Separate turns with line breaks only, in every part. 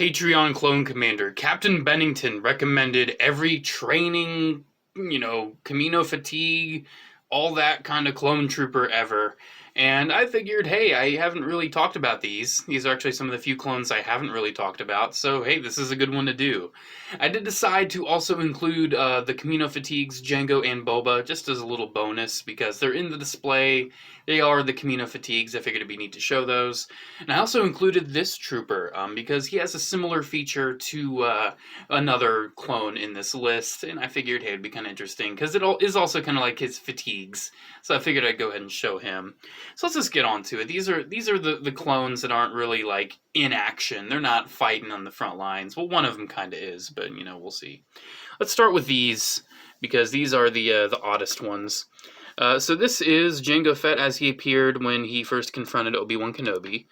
Patreon clone commander. Captain Bennington recommended every training, Kamino fatigue, all that kind of clone trooper ever. And I figured, hey, I haven't really talked about these. These are actually some of the few clones I haven't really talked about, so hey, this is a good one to do. I did decide to also include the Kamino fatigues, Jango and Boba, just as a little bonus, because they're in the display. They are the Kamino fatigues. I figured it'd be neat to show those. And I also included this trooper, because he has a similar feature to another clone in this list, and I figured, hey, it'd be kind of interesting, because it is also kind of like his fatigues, so I figured I'd go ahead and show him. So let's just get on to it. These are the clones that aren't really, like, in action. They're not fighting on the front lines. Well, one of them kind of is, but, we'll see. Let's start with these, because these are the oddest ones. So this is Jango Fett as he appeared when he first confronted Obi-Wan Kenobi.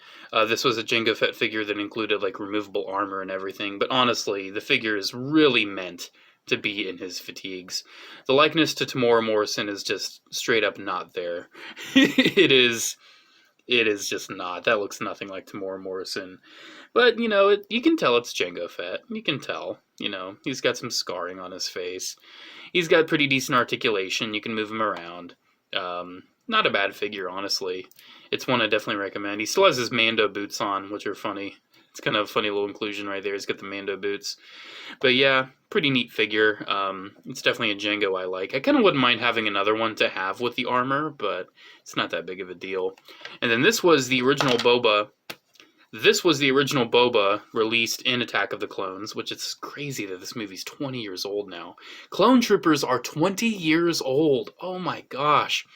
This was a Jango Fett figure that included, like, removable armor and everything, but honestly, the figure is really meant to be in his fatigues. The likeness to Tamora Morrison is just straight up not there. It is just not. That looks nothing like Tamora Morrison. But, you can tell it's Jango Fett. You can tell. He's got some scarring on his face. He's got pretty decent articulation. You can move him around. Not a bad figure, honestly. It's one I definitely recommend. He still has his Mando boots on, which are funny. It's kind of a funny little inclusion right there. He's got the Mando boots. But yeah, pretty neat figure. It's definitely a Jango I like. I kind of wouldn't mind having another one to have with the armor, but it's not that big of a deal. And then this was the original Boba. This was the original Boba released in Attack of the Clones, which it's crazy that this movie's 20 years old now. Clone Troopers are 20 years old. Oh my gosh.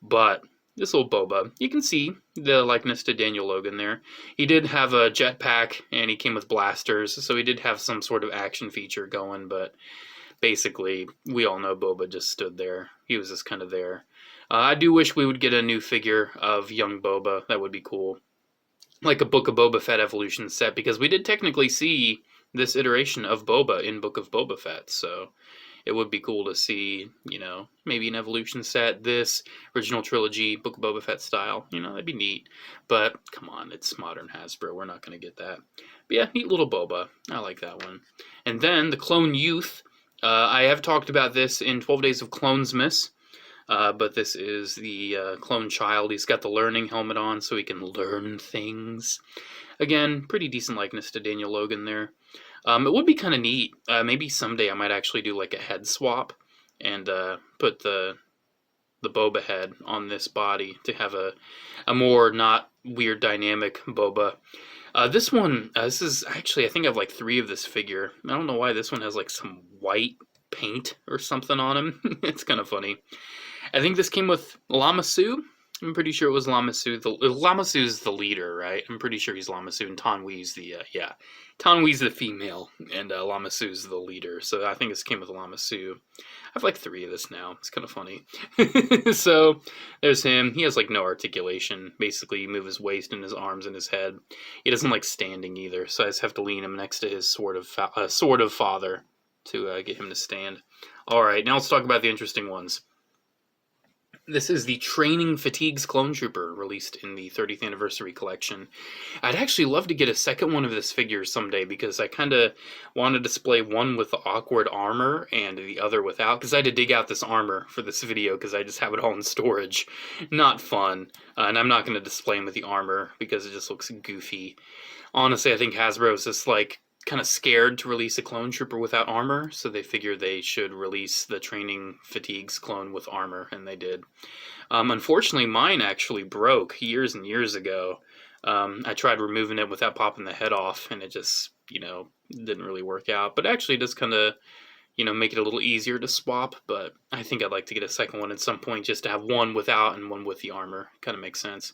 But this old Boba, you can see the likeness to Daniel Logan there. He did have a jetpack, and he came with blasters, so he did have some sort of action feature going, but basically, we all know Boba just stood there. He was just kind of there. I do wish we would get a new figure of young Boba. That would be cool. Like a Book of Boba Fett evolution set, because we did technically see this iteration of Boba in Book of Boba Fett, so it would be cool to see, maybe an evolution set, this original trilogy, Book of Boba Fett style. That'd be neat. But, come on, it's modern Hasbro. We're not going to get that. But yeah, neat little Boba. I like that one. And then, the Clone Youth. I have talked about this in 12 Days of Clonesmas. But this is the clone child. He's got the learning helmet on so he can learn things. Again, pretty decent likeness to Daniel Logan there. It would be kind of neat. Maybe someday I might actually do like a head swap and put the Boba head on this body to have a more not weird dynamic Boba. This one, this is actually, I think I have like 3 of this figure. I don't know why this one has like some white paint or something on him. It's kind of funny. I think this came with Lama Su. I'm pretty sure it was Lama Su. Lama Su's the leader, right? I'm pretty sure he's Lama Su, and Tan Wee's the, Tan Wee's the female, and Lama Su's the leader. So I think this came with Lama Su. I have like 3 of this now. It's kind of funny. So there's him. He has like no articulation. Basically, you move his waist and his arms and his head. He doesn't like standing either, so I just have to lean him next to his sword of father to get him to stand. All right, now let's talk about the interesting ones. This is the Training Fatigues Clone Trooper, released in the 30th Anniversary Collection. I'd actually love to get a second one of this figure someday, because I kind of want to display one with the awkward armor and the other without, because I had to dig out this armor for this video, because I just have it all in storage. Not fun, and I'm not going to display him with the armor, because it just looks goofy. Honestly, I think Hasbro is just, like, kind of scared to release a clone trooper without armor, so they figured they should release the Training Fatigues clone with armor, and they did. Unfortunately, mine actually broke years and years ago. I tried removing it without popping the head off, and it just, didn't really work out. But actually, it does kind of, make it a little easier to swap, but I think I'd like to get a second one at some point, just to have one without and one with the armor. Kind of makes sense.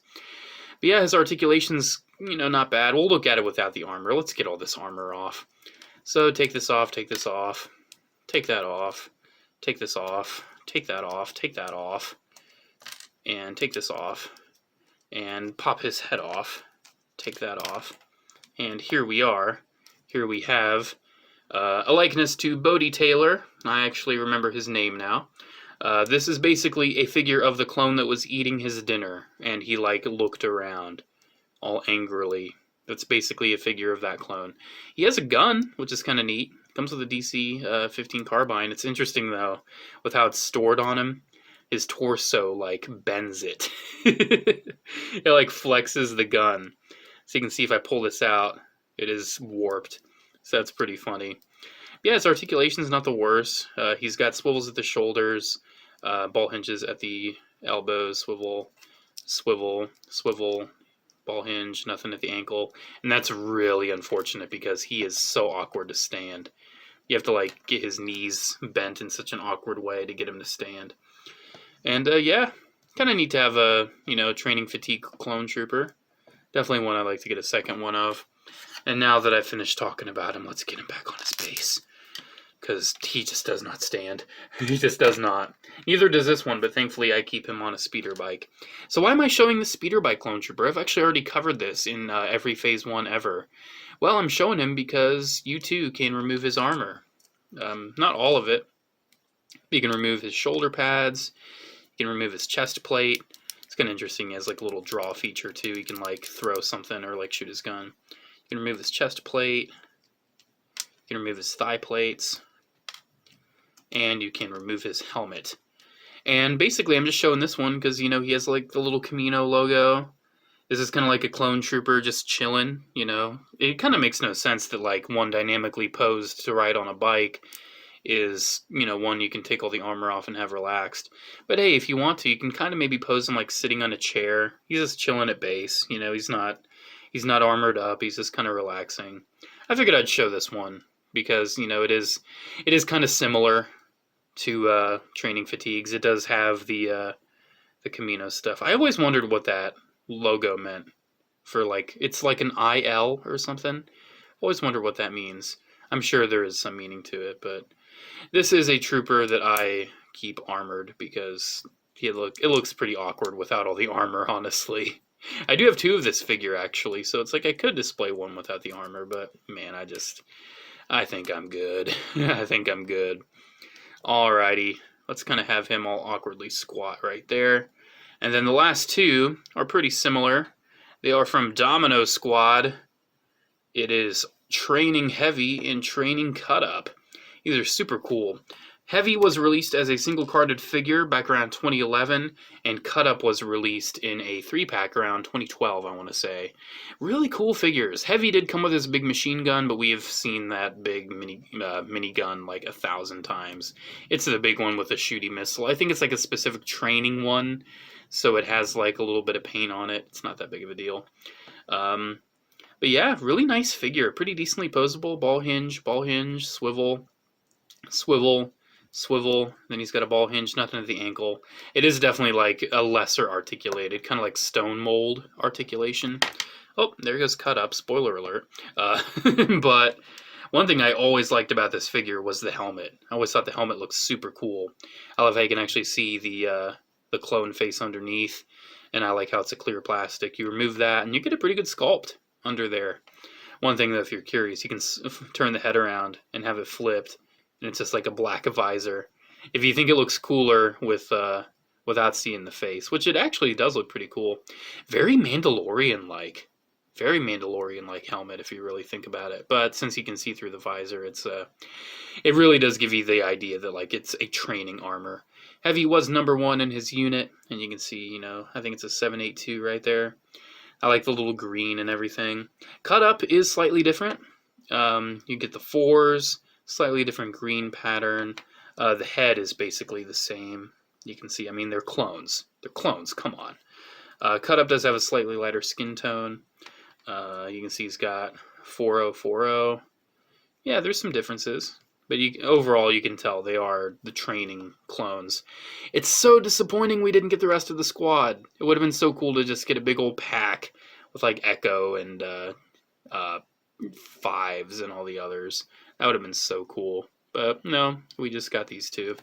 But yeah, his articulation's, not bad. We'll look at it without the armor. Let's get all this armor off. So take this off, take this off, take that off, take this off, take that off, take that off, and take this off, and pop his head off, take that off, and here we are. Here we have a likeness to Bodhi Taylor. I actually remember his name now. This is basically a figure of the clone that was eating his dinner, and he, looked around all angrily That's basically a figure of that clone. He has a gun, which is kind of neat. Comes with a DC 15 carbine. It's interesting though, with how it's stored on him. His torso like bends it. It like flexes the gun. So you can see if I pull this out, it is warped. So that's pretty funny. Yeah, his articulation's not the worst. He's got swivels at the shoulders, ball hinges at the elbows, swivel, swivel, swivel, ball hinge, nothing at the ankle. And that's really unfortunate because he is so awkward to stand. You have to like get his knees bent in such an awkward way to get him to stand. And yeah, kind of neat to have a, training fatigue clone trooper. Definitely one I'd like to get a second one of. And now that I've finished talking about him, let's get him back on his base. Because he just does not stand. He just does not. Neither does this one, but thankfully I keep him on a speeder bike. So why am I showing the speeder bike clone trooper? I've actually already covered this in every Phase 1 ever. Well, I'm showing him because you too can remove his armor. Not all of it. You can remove his shoulder pads. You can remove his chest plate. It's kind of interesting. He has like a little draw feature too. He can like throw something or like shoot his gun. You can remove his chest plate. You can remove his thigh plates. And you can remove his helmet. And basically I'm just showing this one because, he has like the little Kamino logo. This is kind of like a clone trooper just chilling, It kind of makes no sense that like one dynamically posed to ride on a bike is, one you can take all the armor off and have relaxed. But hey, if you want to, you can kind of maybe pose him like sitting on a chair. He's just chilling at base, he's not armored up. He's just kind of relaxing. I figured I'd show this one because, it is kind of similar to training fatigues. It does have the Kamino stuff. I always wondered what that logo meant for like, it's like an IL or something. Always wonder what that means. I'm sure there is some meaning to it, but this is a trooper that I keep armored because it looks pretty awkward without all the armor, honestly. I do have 2 of this figure actually, so it's like I could display one without the armor, but man, I think I'm good. I think I'm good. Alrighty, let's kind of have him all awkwardly squat right there. And then the last 2 are pretty similar. They are from Domino Squad. It is Training Heavy and Training Cut Up. These are super cool. Heavy was released as a single-carded figure back around 2011, and Cut Up was released in a 3-pack around 2012, I want to say. Really cool figures. Heavy did come with his big machine gun, but we have seen that big mini gun like 1,000 times. It's the big one with a shooty missile. I think it's like a specific training one, so it has like a little bit of paint on it. It's not that big of a deal. But yeah, really nice figure. Pretty decently posable. Ball hinge, swivel, swivel, swivel. Then he's got a ball hinge, nothing at the ankle. It is definitely like a lesser articulated, kind of like stone mold articulation. Oh, there goes Cut Up. Spoiler alert. But one thing I always liked about this figure was the helmet. I always thought the helmet looked super cool. I love how you can actually see the clone face underneath, and I like how it's a clear plastic. You remove that, and you get a pretty good sculpt under there. One thing, though, if you're curious, you can turn the head around and have it flipped, and it's just like a black visor. If you think it looks cooler with without seeing the face, which it actually does look pretty cool. Very Mandalorian-like. Very Mandalorian-like helmet, if you really think about it. But since you can see through the visor, it really does give you the idea that like it's a training armor. Heavy was number 1 in his unit, and you can see, I think it's a 782 right there. I like the little green and everything. Cut Up is slightly different. You get the 4s, slightly different green pattern. The head is basically the same. You can see, they're clones. They're clones, come on. Cut Up does have a slightly lighter skin tone. You can see he's got 4040. Yeah, there's some differences. But overall, you can tell they are the training clones. It's so disappointing we didn't get the rest of the squad. It would have been so cool to just get a big old pack with like Echo and Fives and all the others. That would have been so cool. But no, we just got these 2.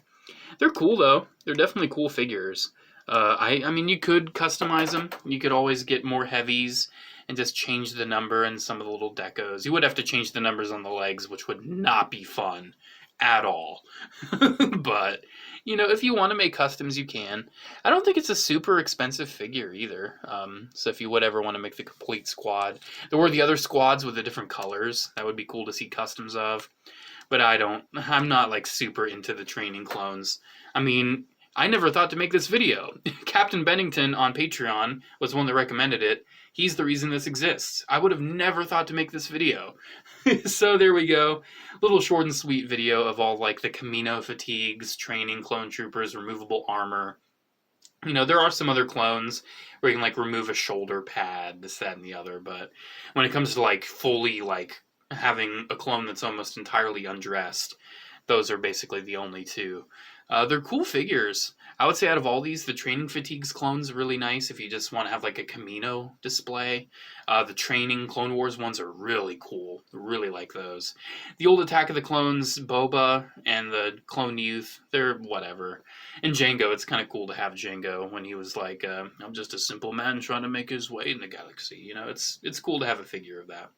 They're cool though. They're definitely cool figures. I mean, you could customize them. You could always get more heavies and just change the number and some of the little decos. You would have to change the numbers on the legs, which would not be fun at all. But, you know, if you want to make customs, you can. I don't think it's a super expensive figure either. So if you would ever want to make the complete squad, there were the other squads with the different colors. That would be cool to see customs of. But I'm not like super into the training clones. I mean, I never thought to make this video. Captain Bennington on Patreon was the one that recommended it. He's the reason this exists. I would have never thought to make this video. So there we go. Little short and sweet video of all like the Kamino fatigues, training clone troopers, removable armor. You know, there are some other clones where you can like remove a shoulder pad, this, that, and the other. But when it comes to like fully like having a clone that's almost entirely undressed, those are basically the only two. They're cool figures. I would say out of all these, the Training Fatigues clones are really nice if you just want to have like a Kamino display. The Training Clone Wars ones are really cool. Really like those. The old Attack of the Clones, Boba, and the Clone Youth, they're whatever. And Jango, it's kind of cool to have Jango when he was like, I'm just a simple man trying to make his way in the galaxy. You know, it's cool to have a figure of that.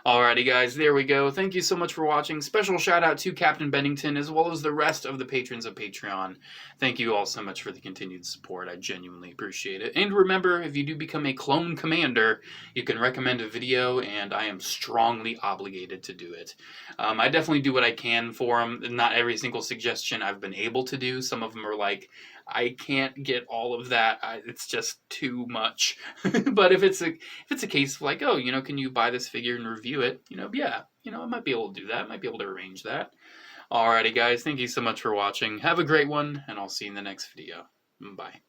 Alrighty guys, there we go. Thank you so much for watching. Special shout out to Captain Bennington as well as the rest of the patrons of Patreon. Thank you all so much for the continued support. I genuinely appreciate it. And remember, if you do become a clone commander, you can recommend a video and I am strongly obligated to do it. I definitely do what I can for them. Not every single suggestion I've been able to do. Some of them are like, I can't get all of that. It's just too much. But if it's a case of like, oh, you know, can you buy this figure and review it? You know, yeah, you know, I might be able to do that. I might be able to arrange that. Alrighty, guys. Thank you so much for watching. Have a great one, and I'll see you in the next video. Bye.